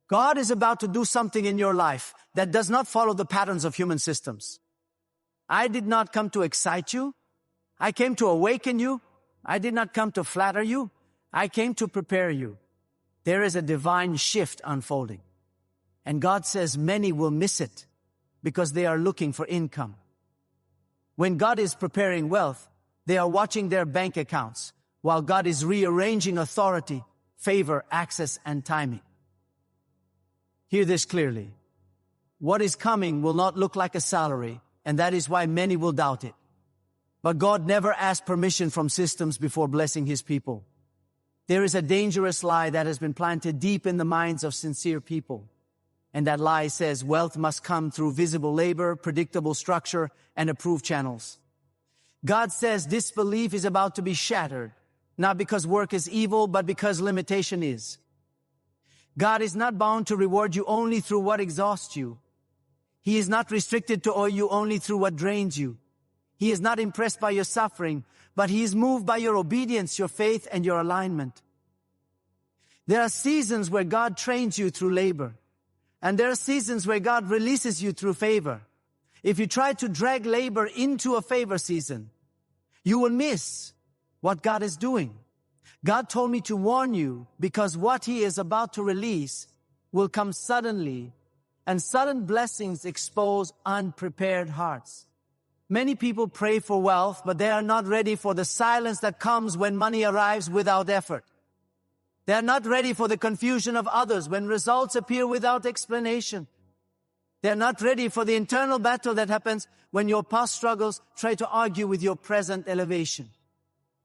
God is about to do something in your life that does not follow the patterns of human systems. I did not come to excite you. I came to awaken you. I did not come to flatter you. I came to prepare you. There is a divine shift unfolding. And God says many will miss it because they are looking for income. When God is preparing wealth, they are watching their bank accounts, while God is rearranging authority, favor, access, and timing. Hear this clearly. What is coming will not look like a salary, and that is why many will doubt it. But God never asked permission from systems before blessing His people. There is a dangerous lie that has been planted deep in the minds of sincere people. And that lie says wealth must come through visible labor, predictable structure, and approved channels. God says this belief is about to be shattered, not because work is evil, but because limitation is. God is not bound to reward you only through what exhausts you. He is not restricted to owe you only through what drains you. He is not impressed by your suffering, but He is moved by your obedience, your faith, and your alignment. There are seasons where God trains you through labor, and there are seasons where God releases you through favor. If you try to drag labor into a favor season, you will miss what God is doing. God told me to warn you because what He is about to release will come suddenly, and sudden blessings expose unprepared hearts. Many people pray for wealth, but they are not ready for the silence that comes when money arrives without effort. They are not ready for the confusion of others when results appear without explanation. They are not ready for the internal battle that happens when your past struggles try to argue with your present elevation.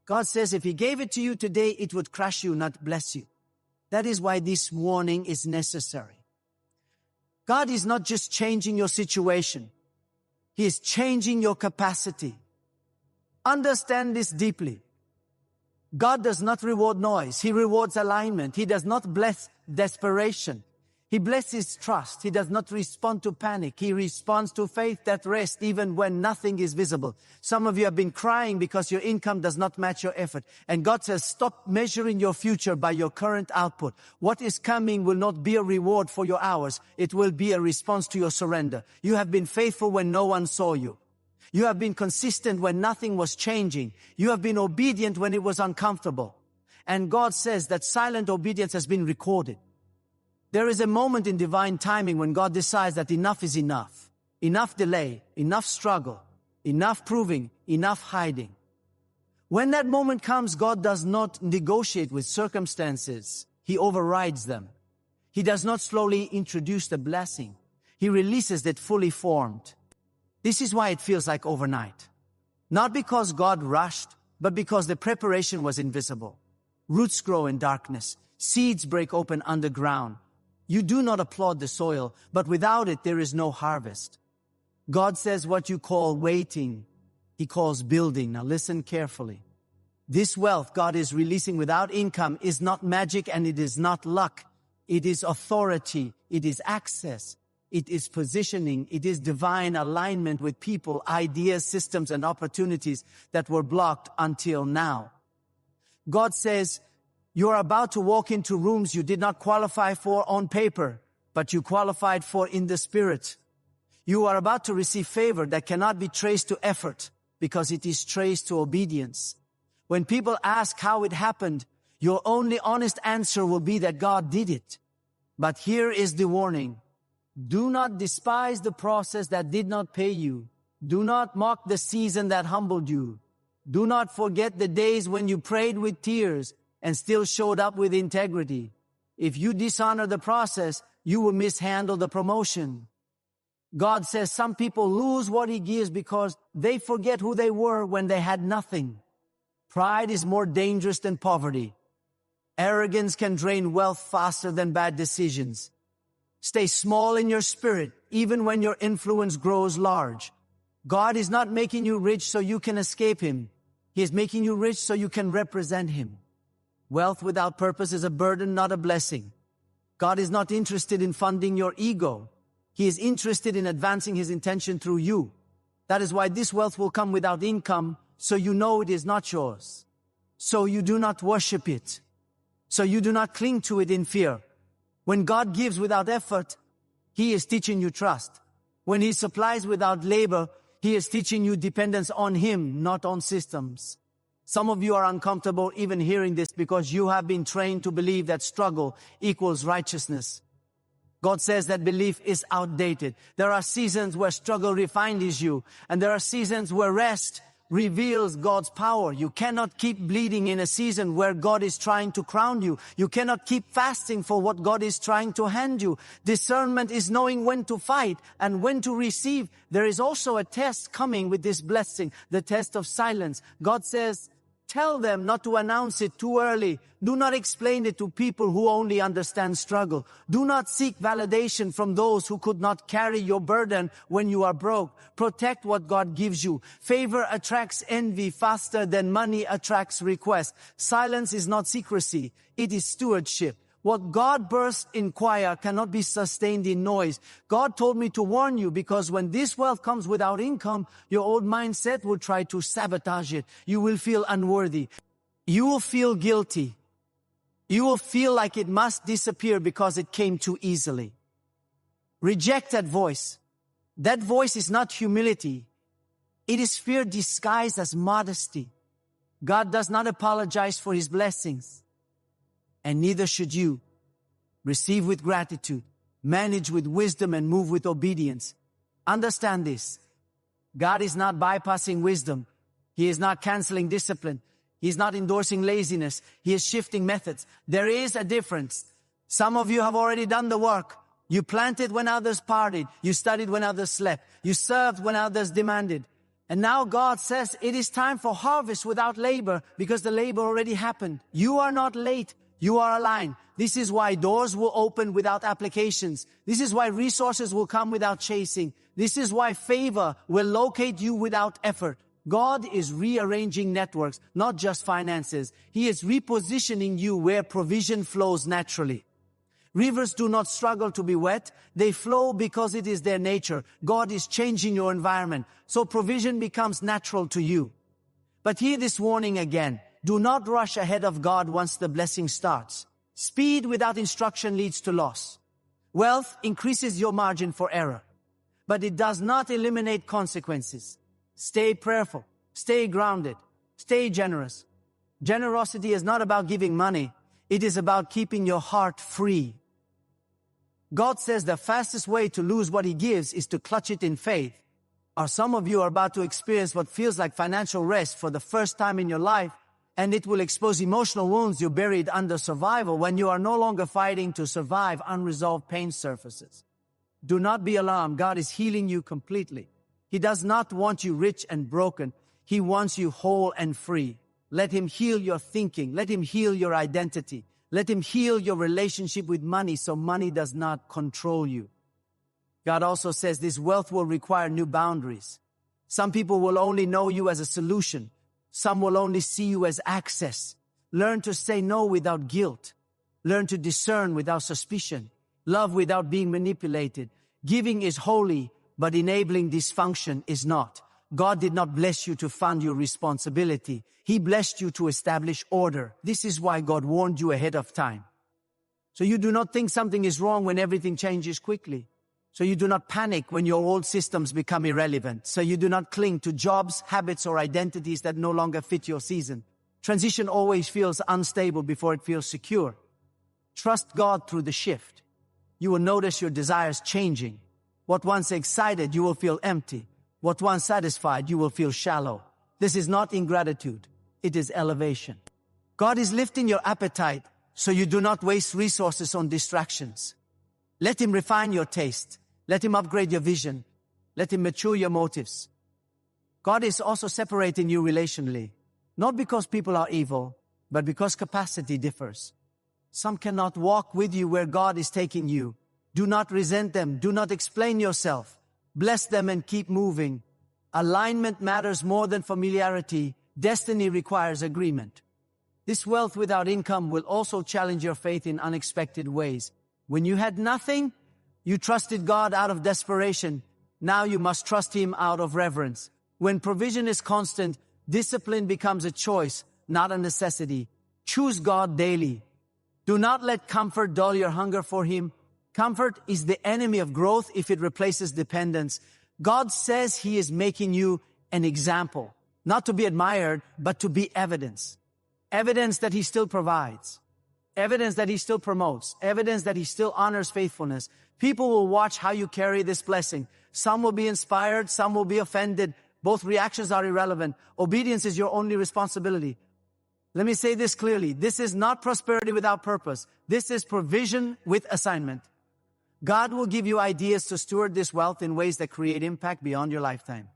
God says if He gave it to you today, it would crush you, not bless you. That is why this warning is necessary. God is not just changing your situation. He is changing your capacity. Understand this deeply. God does not reward noise. He rewards alignment. He does not bless desperation. He blesses trust. He does not respond to panic. He responds to faith that rests even when nothing is visible. Some of you have been crying because your income does not match your effort. And God says, stop measuring your future by your current output. What is coming will not be a reward for your hours. It will be a response to your surrender. You have been faithful when no one saw you. You have been consistent when nothing was changing. You have been obedient when it was uncomfortable. And God says that silent obedience has been recorded. There is a moment in divine timing when God decides that enough is enough. Enough delay, enough struggle, enough proving, enough hiding. When that moment comes, God does not negotiate with circumstances. He overrides them. He does not slowly introduce the blessing. He releases it fully formed. This is why it feels like overnight. Not because God rushed, but because the preparation was invisible. Roots grow in darkness. Seeds break open underground. You do not applaud the soil, but without it there is no harvest. God says what you call waiting, He calls building. Now listen carefully. This wealth God is releasing without income is not magic and it is not luck. It is authority. It is access. It is positioning. It is divine alignment with people, ideas, systems, and opportunities that were blocked until now. God says, you are about to walk into rooms you did not qualify for on paper, but you qualified for in the Spirit. You are about to receive favor that cannot be traced to effort because it is traced to obedience. When people ask how it happened, your only honest answer will be that God did it. But here is the warning. Do not despise the process that did not pay you. Do not mock the season that humbled you. Do not forget the days when you prayed with tears and still showed up with integrity. If you dishonor the process, you will mishandle the promotion. God says some people lose what He gives because they forget who they were when they had nothing. Pride is more dangerous than poverty. Arrogance can drain wealth faster than bad decisions. Stay small in your spirit, even when your influence grows large. God is not making you rich so you can escape Him. He is making you rich so you can represent Him. Wealth without purpose is a burden, not a blessing. God is not interested in funding your ego. He is interested in advancing His intention through you. That is why this wealth will come without income, so you know it is not yours. So you do not worship it. So you do not cling to it in fear. When God gives without effort, He is teaching you trust. When He supplies without labor, He is teaching you dependence on Him, not on systems. Some of you are uncomfortable even hearing this because you have been trained to believe that struggle equals righteousness. God says that belief is outdated. There are seasons where struggle refines you, and there are seasons where rest reveals God's power. You cannot keep bleeding in a season where God is trying to crown you. You cannot keep fasting for what God is trying to hand you. Discernment is knowing when to fight and when to receive. There is also a test coming with this blessing, the test of silence. God says, tell them not to announce it too early. Do not explain it to people who only understand struggle. Do not seek validation from those who could not carry your burden when you are broke. Protect what God gives you. Favor attracts envy faster than money attracts request. Silence is not secrecy. It is stewardship. What God bursts in choir cannot be sustained in noise. God told me to warn you because when this wealth comes without income, your old mindset will try to sabotage it. You will feel unworthy. You will feel guilty. You will feel like it must disappear because it came too easily. Reject that voice. That voice is not humility. It is fear disguised as modesty. God does not apologize for His blessings. And neither should you. Receive with gratitude, manage with wisdom, and move with obedience. Understand this. God is not bypassing wisdom. He is not canceling discipline. He is not endorsing laziness. He is shifting methods. There is a difference. Some of you have already done the work. You planted when others partied. You studied when others slept. You served when others demanded. And now God says it is time for harvest without labor because the labor already happened. You are not late. You are aligned. This is why doors will open without applications. This is why resources will come without chasing. This is why favor will locate you without effort. God is rearranging networks, not just finances. He is repositioning you where provision flows naturally. Rivers do not struggle to be wet. They flow because it is their nature. God is changing your environment, so provision becomes natural to you. But hear this warning again. Do not rush ahead of God once the blessing starts. Speed without instruction leads to loss. Wealth increases your margin for error, but it does not eliminate consequences. Stay prayerful. Stay grounded. Stay generous. Generosity is not about giving money. It is about keeping your heart free. God says the fastest way to lose what He gives is to clutch it in faith. Or some of you are about to experience what feels like financial rest for the first time in your life, and it will expose emotional wounds you buried under survival when you are no longer fighting to survive unresolved pain surfaces. Do not be alarmed. God is healing you completely. He does not want you rich and broken. He wants you whole and free. Let Him heal your thinking. Let Him heal your identity. Let Him heal your relationship with money so money does not control you. God also says this wealth will require new boundaries. Some people will only know you as a solution. Some will only see you as access. Learn to say no without guilt. Learn to discern without suspicion. Love without being manipulated. Giving is holy, but enabling dysfunction is not. God did not bless you to fund your responsibility. He blessed you to establish order. This is why God warned you ahead of time. So you do not think something is wrong when everything changes quickly. So you do not panic when your old systems become irrelevant. So you do not cling to jobs, habits, or identities that no longer fit your season. Transition always feels unstable before it feels secure. Trust God through the shift. You will notice your desires changing. What once excited, you will feel empty. What once satisfied, you will feel shallow. This is not ingratitude. It is elevation. God is lifting your appetite so you do not waste resources on distractions. Let Him refine your taste. Let Him upgrade your vision. Let Him mature your motives. God is also separating you relationally, not because people are evil, but because capacity differs. Some cannot walk with you where God is taking you. Do not resent them. Do not explain yourself. Bless them and keep moving. Alignment matters more than familiarity. Destiny requires agreement. This wealth without income will also challenge your faith in unexpected ways. When you had nothing, you trusted God out of desperation. Now you must trust Him out of reverence. When provision is constant, discipline becomes a choice, not a necessity. Choose God daily. Do not let comfort dull your hunger for Him. Comfort is the enemy of growth if it replaces dependence. God says He is making you an example, not to be admired, but to be evidence. Evidence that He still provides. Evidence that He still promotes. Evidence that He still honors faithfulness. People will watch how you carry this blessing. Some will be inspired, some will be offended. Both reactions are irrelevant. Obedience is your only responsibility. Let me say this clearly. This is not prosperity without purpose. This is provision with assignment. God will give you ideas to steward this wealth in ways that create impact beyond your lifetime.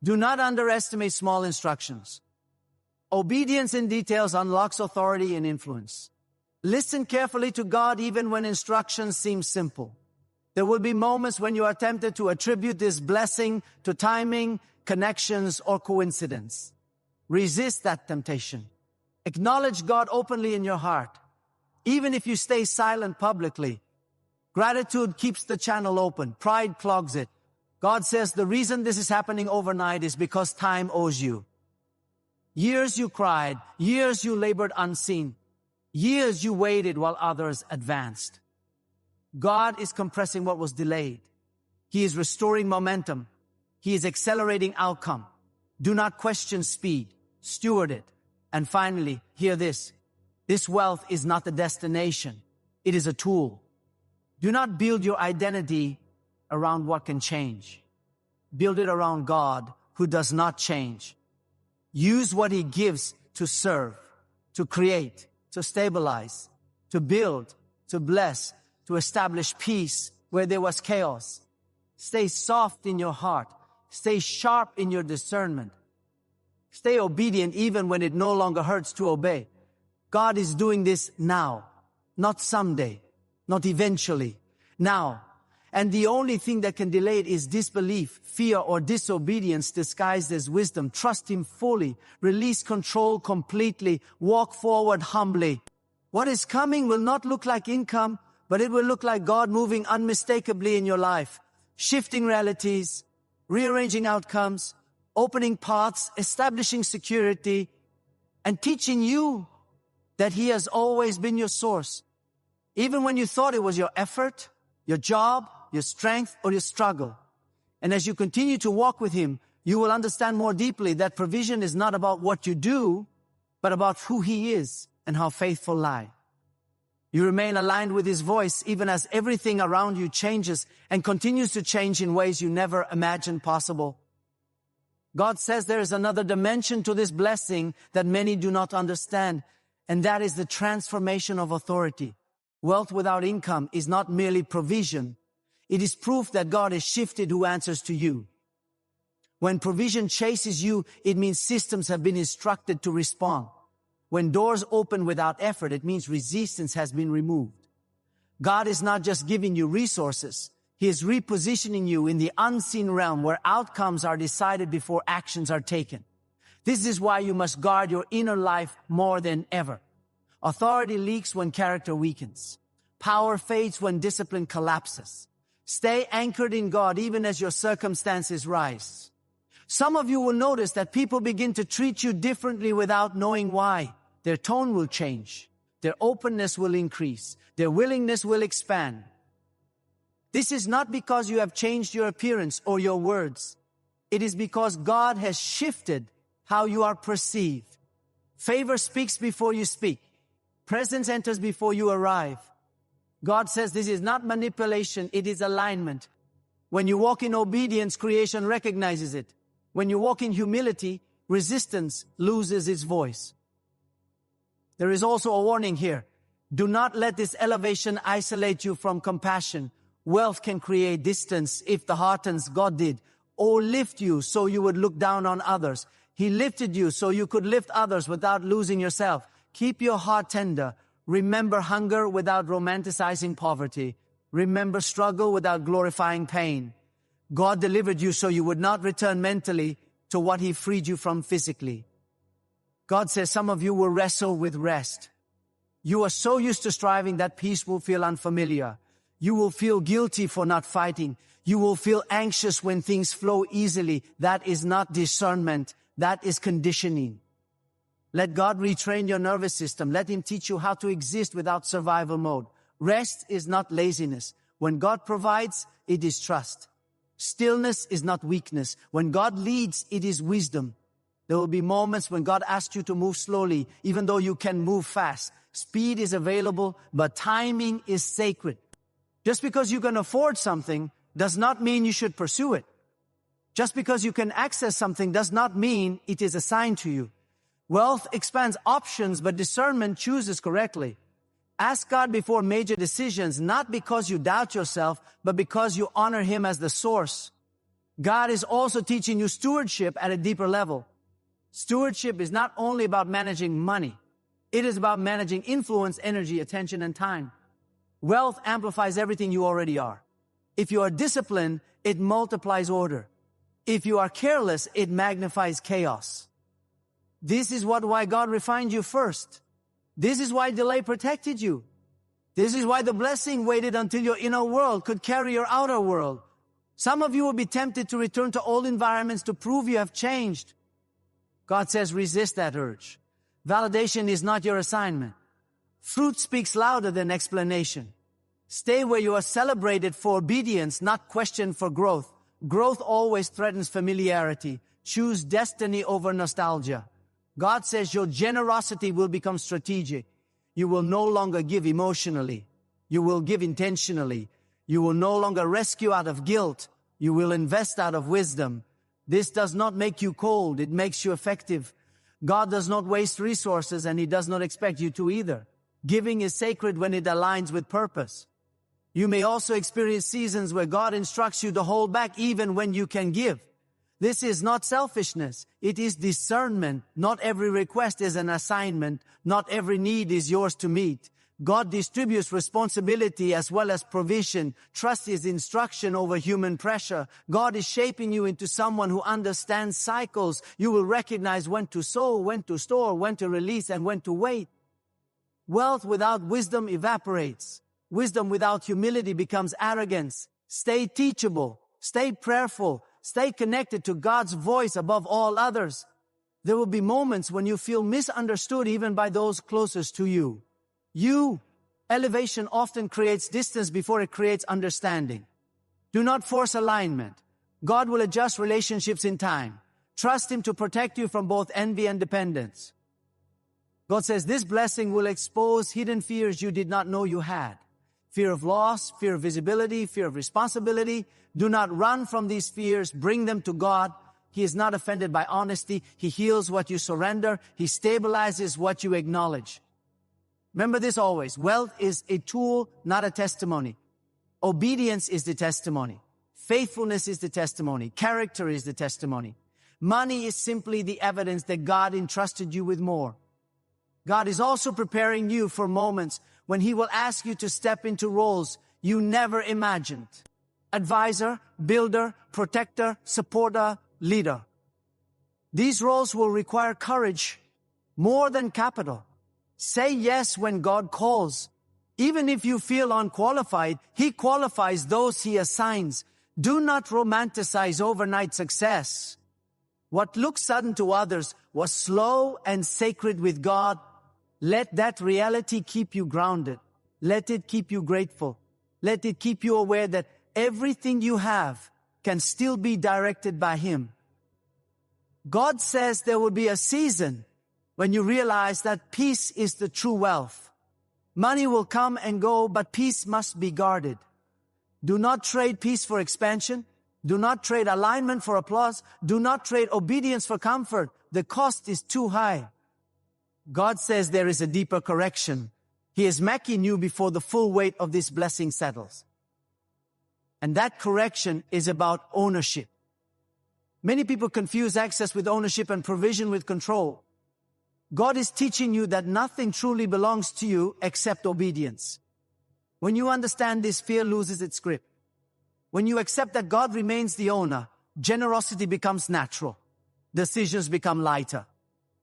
Do not underestimate small instructions. Obedience in details unlocks authority and influence. Listen carefully to God even when instructions seem simple. There will be moments when you are tempted to attribute this blessing to timing, connections, or coincidence. Resist that temptation. Acknowledge God openly in your heart. Even if you stay silent publicly, gratitude keeps the channel open. Pride clogs it. God says the reason this is happening overnight is because time owes you. Years you cried, years you labored unseen, years you waited while others advanced. God is compressing what was delayed. He is restoring momentum. He is accelerating outcome. Do not question speed. Steward it. And finally, hear this. This wealth is not the destination. It is a tool. Do not build your identity around what can change. Build it around God, who does not change. Use what He gives to serve, to create, to stabilize, to build, to bless, to establish peace where there was chaos. Stay soft in your heart. Stay sharp in your discernment. Stay obedient even when it no longer hurts to obey. God is doing this now, not someday, not eventually, now. And the only thing that can delay it is disbelief, fear, or disobedience disguised as wisdom. Trust Him fully. Release control completely. Walk forward humbly. What is coming will not look like income, but it will look like God moving unmistakably in your life, shifting realities, rearranging outcomes, opening paths, establishing security, and teaching you that He has always been your source. Even when you thought it was your effort, your job, your strength, or your struggle. And as you continue to walk with Him, you will understand more deeply that provision is not about what you do, but about who He is and how faithful lie. You remain aligned with His voice even as everything around you changes and continues to change in ways you never imagined possible. God says there is another dimension to this blessing that many do not understand, and that is the transformation of authority. Wealth without income is not merely provision. It is proof that God has shifted who answers to you. When provision chases you, it means systems have been instructed to respond. When doors open without effort, it means resistance has been removed. God is not just giving you resources. He is repositioning you in the unseen realm where outcomes are decided before actions are taken. This is why you must guard your inner life more than ever. Authority leaks when character weakens. Power fades when discipline collapses. Stay anchored in God even as your circumstances rise. Some of you will notice that people begin to treat you differently without knowing why. Their tone will change. Their openness will increase. Their willingness will expand. This is not because you have changed your appearance or your words. It is because God has shifted how you are perceived. Favor speaks before you speak. Presence enters before you arrive. God says this is not manipulation, it is alignment. When you walk in obedience, creation recognizes it. When you walk in humility, resistance loses its voice. There is also a warning here. Do not let this elevation isolate you from compassion. Wealth can create distance if the hardens God did, or lift you so you would look down on others. He lifted you so you could lift others without losing yourself. Keep your heart tender. Remember hunger without romanticizing poverty. Remember struggle without glorifying pain. God delivered you so you would not return mentally to what He freed you from physically. God says some of you will wrestle with rest. You are so used to striving that peace will feel unfamiliar. You will feel guilty for not fighting. You will feel anxious when things flow easily. That is not discernment. That is conditioning. Let God retrain your nervous system. Let Him teach you how to exist without survival mode. Rest is not laziness. When God provides, it is trust. Stillness is not weakness. When God leads, it is wisdom. There will be moments when God asks you to move slowly, even though you can move fast. Speed is available, but timing is sacred. Just because you can afford something does not mean you should pursue it. Just because you can access something does not mean it is assigned to you. Wealth expands options, but discernment chooses correctly. Ask God before major decisions, not because you doubt yourself, but because you honor Him as the source. God is also teaching you stewardship at a deeper level. Stewardship is not only about managing money. It is about managing influence, energy, attention, and time. Wealth amplifies everything you already are. If you are disciplined, it multiplies order. If you are careless, it magnifies chaos. This is why God refined you first. This is why delay protected you. This is why the blessing waited until your inner world could carry your outer world. Some of you will be tempted to return to old environments to prove you have changed. God says resist that urge. Validation is not your assignment. Fruit speaks louder than explanation. Stay where you are celebrated for obedience, not questioned for growth. Growth always threatens familiarity. Choose destiny over nostalgia. God says your generosity will become strategic. You will no longer give emotionally. You will give intentionally. You will no longer rescue out of guilt. You will invest out of wisdom. This does not make you cold. It makes you effective. God does not waste resources, and He does not expect you to either. Giving is sacred when it aligns with purpose. You may also experience seasons where God instructs you to hold back even when you can give. This is not selfishness. It is discernment. Not every request is an assignment. Not every need is yours to meet. God distributes responsibility as well as provision. Trust His instruction over human pressure. God is shaping you into someone who understands cycles. You will recognize when to sow, when to store, when to release, and when to wait. Wealth without wisdom evaporates. Wisdom without humility becomes arrogance. Stay teachable. Stay prayerful. Stay connected to God's voice above all others. There will be moments when you feel misunderstood even by those closest to you. Elevation often creates distance before it creates understanding. Do not force alignment. God will adjust relationships in time. Trust Him to protect you from both envy and dependence. God says this blessing will expose hidden fears you did not know you had. Fear of loss, fear of visibility, fear of responsibility. Do not run from these fears. Bring them to God. He is not offended by honesty. He heals what you surrender. He stabilizes what you acknowledge. Remember this always. Wealth is a tool, not a testimony. Obedience is the testimony. Faithfulness is the testimony. Character is the testimony. Money is simply the evidence that God entrusted you with more. God is also preparing you for moments when He will ask you to step into roles you never imagined. Advisor, builder, protector, supporter, leader. These roles will require courage more than capital. Say yes when God calls. Even if you feel unqualified, He qualifies those He assigns. Do not romanticize overnight success. What looks sudden to others was slow and sacred with God. Let that reality keep you grounded. Let it keep you grateful. Let it keep you aware that everything you have can still be directed by Him. God says there will be a season when you realize that peace is the true wealth. Money will come and go, but peace must be guarded. Do not trade peace for expansion. Do not trade alignment for applause. Do not trade obedience for comfort. The cost is too high. God says there is a deeper correction. He is making you before the full weight of this blessing settles. And that correction is about ownership. Many people confuse access with ownership and provision with control. God is teaching you that nothing truly belongs to you except obedience. When you understand this, fear loses its grip. When you accept that God remains the owner, generosity becomes natural. Decisions become lighter.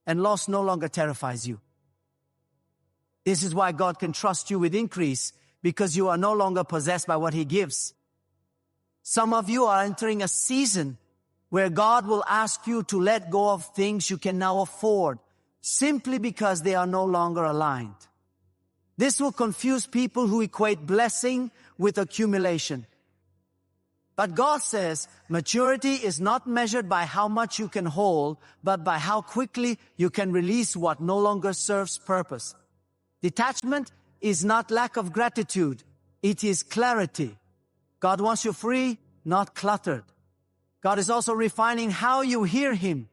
And loss no longer terrifies you. This is why God can trust you with increase, because you are no longer possessed by what He gives. Some of you are entering a season where God will ask you to let go of things you can now afford, simply because they are no longer aligned. This will confuse people who equate blessing with accumulation. But God says maturity is not measured by how much you can hold, but by how quickly you can release what no longer serves purpose. Detachment is not lack of gratitude. It is clarity. God wants you free, not cluttered. God is also refining how you hear Him.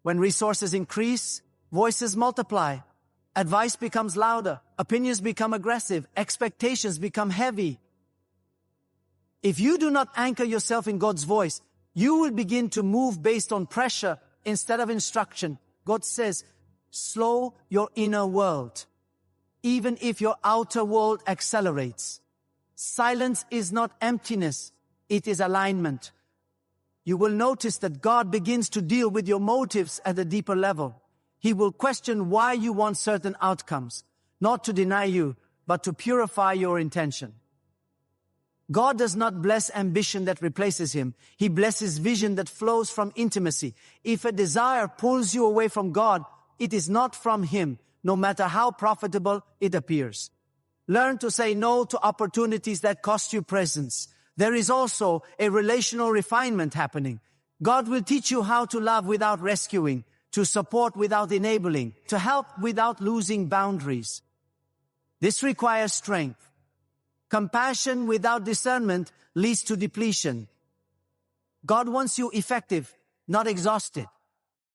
When resources increase, voices multiply. Advice becomes louder. Opinions become aggressive. Expectations become heavy. If you do not anchor yourself in God's voice, you will begin to move based on pressure instead of instruction. God says, slow your inner world, even if your outer world accelerates. Silence is not emptiness, it is alignment. You will notice that God begins to deal with your motives at a deeper level. He will question why you want certain outcomes, not to deny you, but to purify your intention. God does not bless ambition that replaces Him. He blesses vision that flows from intimacy. If a desire pulls you away from God, it is not from Him, no matter how profitable it appears. Learn to say no to opportunities that cost you presence. There is also a relational refinement happening. God will teach you how to love without rescuing, to support without enabling, to help without losing boundaries. This requires strength. Compassion without discernment leads to depletion. God wants you effective, not exhausted.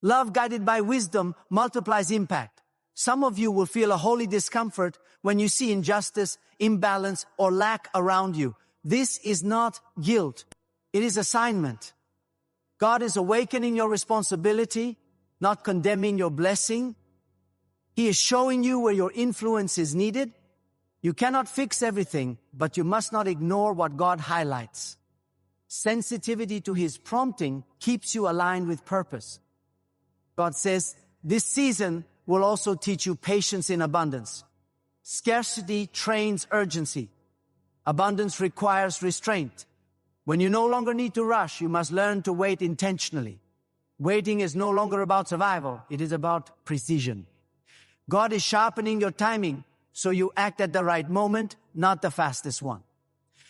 Love guided by wisdom multiplies impact. Some of you will feel a holy discomfort when you see injustice, imbalance, or lack around you. This is not guilt. It is assignment. God is awakening your responsibility, not condemning your blessing. He is showing you where your influence is needed. You cannot fix everything, but you must not ignore what God highlights. Sensitivity to His prompting keeps you aligned with purpose. God says, this season will also teach you patience in abundance. Scarcity trains urgency. Abundance requires restraint. When you no longer need to rush, you must learn to wait intentionally. Waiting is no longer about survival. It is about precision. God is sharpening your timing, so you act at the right moment, not the fastest one.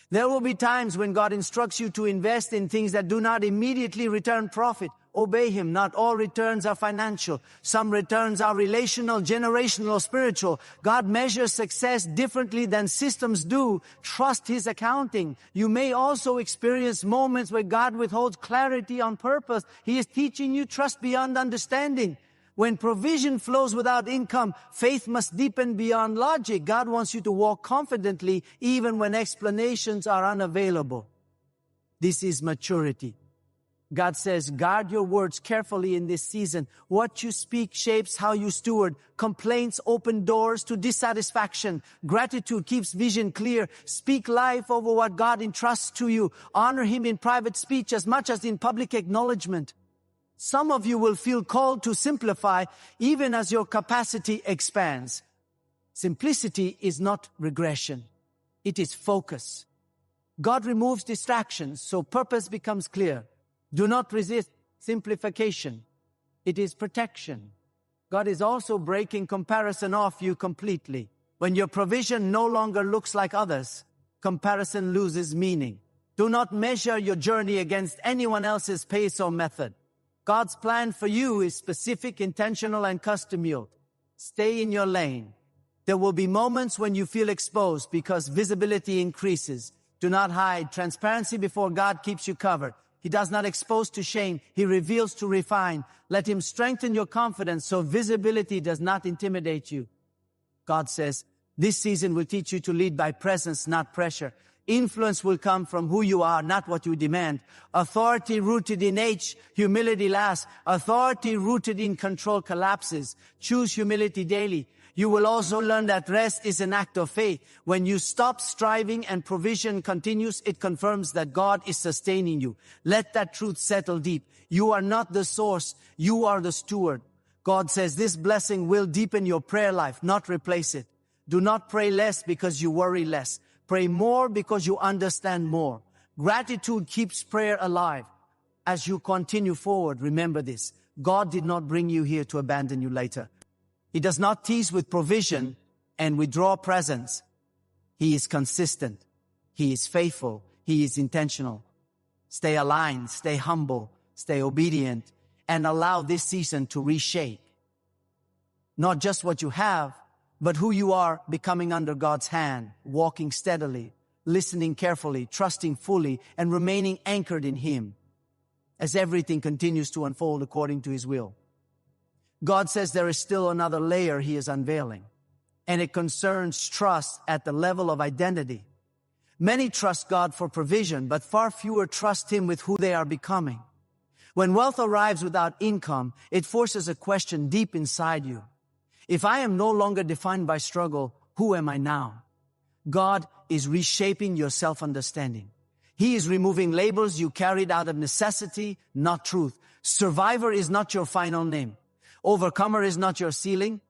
There will be times when God instructs you to invest in things that do not immediately return profit. Obey Him. Not all returns are financial. Some returns are relational, generational, or spiritual. God measures success differently than systems do. Trust His accounting. You may also experience moments where God withholds clarity on purpose. He is teaching you trust beyond understanding. When provision flows without income, faith must deepen beyond logic. God wants you to walk confidently even when explanations are unavailable. This is maturity. God says, guard your words carefully in this season. What you speak shapes how you steward. Complaints open doors to dissatisfaction. Gratitude keeps vision clear. Speak life over what God entrusts to you. Honor Him in private speech as much as in public acknowledgement. Some of you will feel called to simplify even as your capacity expands. Simplicity is not regression. It is focus. God removes distractions so purpose becomes clear. Do not resist simplification. It is protection. God is also breaking comparison off you completely. When your provision no longer looks like others, comparison loses meaning. Do not measure your journey against anyone else's pace or method. God's plan for you is specific, intentional, and custom-built. Stay in your lane. There will be moments when you feel exposed because visibility increases. Do not hide. Transparency before God keeps you covered. He does not expose to shame. He reveals to refine. Let Him strengthen your confidence so visibility does not intimidate you. God says, this season will teach you to lead by presence, not pressure. Influence will come from who you are, not what you demand. Authority rooted in age, humility lasts. Authority rooted in control collapses. Choose humility daily. You will also learn that rest is an act of faith. When you stop striving and provision continues, it confirms that God is sustaining you. Let that truth settle deep. You are not the source. You are the steward. God says this blessing will deepen your prayer life, not replace it. Do not pray less because you worry less. Pray more because you understand more. Gratitude keeps prayer alive. As you continue forward, remember this. God did not bring you here to abandon you later. He does not tease with provision and withdraw presence. He is consistent. He is faithful. He is intentional. Stay aligned, stay humble, stay obedient, and allow this season to reshape not just what you have, but who you are becoming under God's hand, walking steadily, listening carefully, trusting fully, and remaining anchored in Him as everything continues to unfold according to His will. God says there is still another layer He is unveiling, and it concerns trust at the level of identity. Many trust God for provision, but far fewer trust Him with who they are becoming. When wealth arrives without income, it forces a question deep inside you. If I am no longer defined by struggle, who am I now? God is reshaping your self-understanding. He is removing labels you carried out of necessity, not truth. Survivor is not your final name. Overcomer is not your ceiling.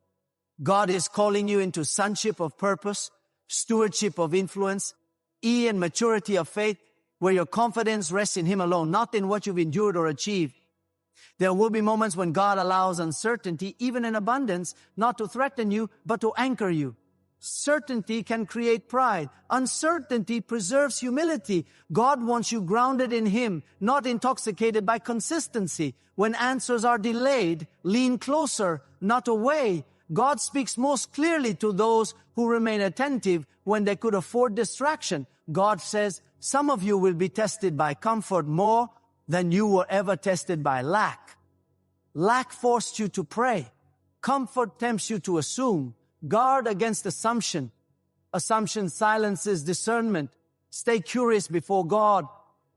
God is calling you into sonship of purpose, stewardship of influence, and maturity of faith, where your confidence rests in Him alone, not in what you've endured or achieved. There will be moments when God allows uncertainty, even in abundance, not to threaten you, but to anchor you. Certainty can create pride. Uncertainty preserves humility. God wants you grounded in Him, not intoxicated by consistency. When answers are delayed, lean closer, not away. God speaks most clearly to those who remain attentive when they could afford distraction. God says, some of you will be tested by comfort more than you were ever tested by lack. Lack forced you to pray. Comfort tempts you to assume. Guard against assumption. Assumption silences discernment. Stay curious before God.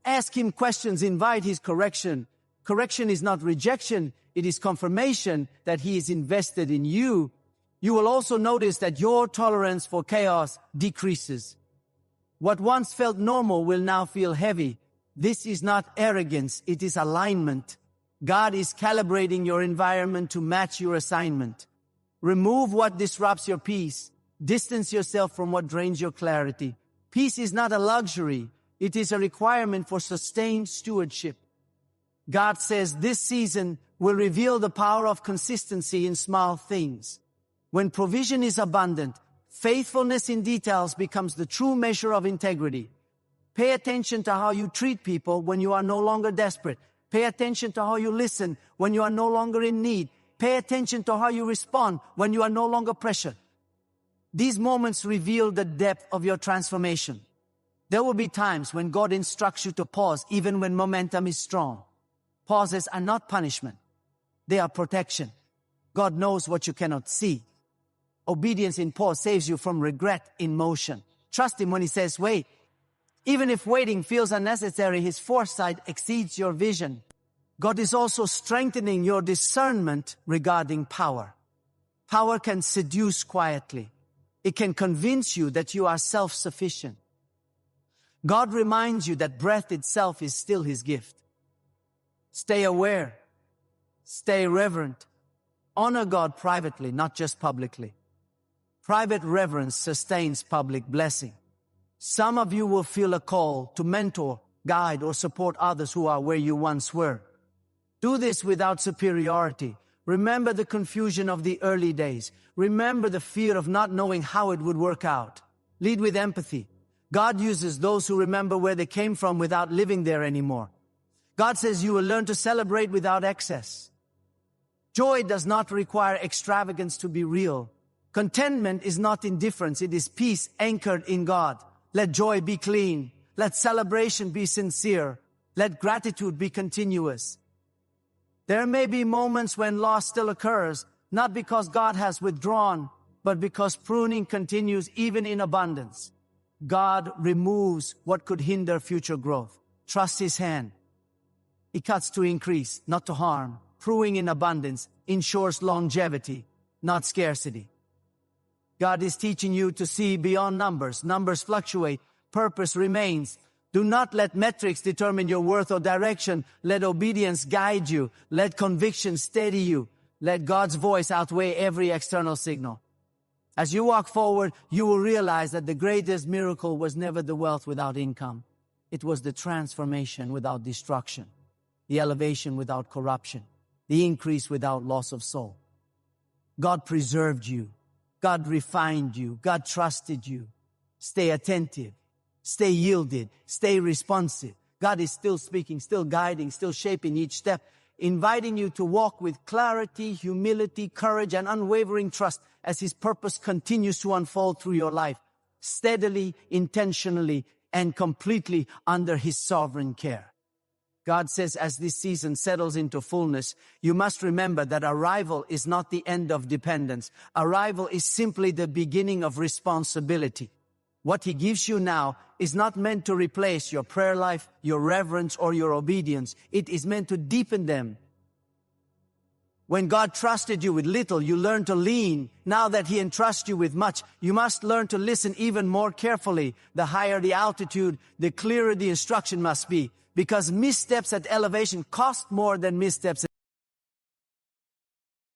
Ask Him questions. Invite His correction. Correction is not rejection. It is confirmation that He is invested in you. You will also notice that your tolerance for chaos decreases. What once felt normal will now feel heavy. This is not arrogance. It is alignment. God is calibrating your environment to match your assignment. Remove what disrupts your peace. Distance yourself from what drains your clarity. Peace is not a luxury. It is a requirement for sustained stewardship. God says this season will reveal the power of consistency in small things. When provision is abundant, faithfulness in details becomes the true measure of integrity. Pay attention to how you treat people when you are no longer desperate. Pay attention to how you listen when you are no longer in need. Pay attention to how you respond when you are no longer pressured. These moments reveal the depth of your transformation. There will be times when God instructs you to pause even when momentum is strong. Pauses are not punishment. They are protection. God knows what you cannot see. Obedience in pause saves you from regret in motion. Trust Him when He says, wait. Even if waiting feels unnecessary, His foresight exceeds your vision. God is also strengthening your discernment regarding power. Power can seduce quietly. It can convince you that you are self-sufficient. God reminds you that breath itself is still His gift. Stay aware. Stay reverent. Honor God privately, not just publicly. Private reverence sustains public blessing. Some of you will feel a call to mentor, guide, or support others who are where you once were. Do this without superiority. Remember the confusion of the early days. Remember the fear of not knowing how it would work out. Lead with empathy. God uses those who remember where they came from without living there anymore. God says you will learn to celebrate without excess. Joy does not require extravagance to be real. Contentment is not indifference. It is peace anchored in God. Let joy be clean. Let celebration be sincere. Let gratitude be continuous. There may be moments when loss still occurs, not because God has withdrawn, but because pruning continues even in abundance. God removes what could hinder future growth. Trust His hand. He cuts to increase, not to harm. Pruning in abundance ensures longevity, not scarcity. God is teaching you to see beyond numbers. Numbers fluctuate. Purpose remains. Do not let metrics determine your worth or direction. Let obedience guide you. Let conviction steady you. Let God's voice outweigh every external signal. As you walk forward, you will realize that the greatest miracle was never the wealth without income. It was the transformation without destruction, the elevation without corruption. the increase without loss of soul. God preserved you. God refined you. God trusted you. Stay attentive. Stay yielded. Stay responsive. God is still speaking, still guiding, still shaping each step, inviting you to walk with clarity, humility, courage, and unwavering trust as His purpose continues to unfold through your life, steadily, intentionally, and completely under His sovereign care. God says, as this season settles into fullness, you must remember that arrival is not the end of dependence. Arrival is simply the beginning of responsibility. What He gives you now is not meant to replace your prayer life, your reverence, or your obedience. It is meant to deepen them. When God trusted you with little, you learn to lean. Now that He entrusts you with much, you must learn to listen even more carefully. The higher the altitude, the clearer the instruction must be, because missteps at elevation cost more than missteps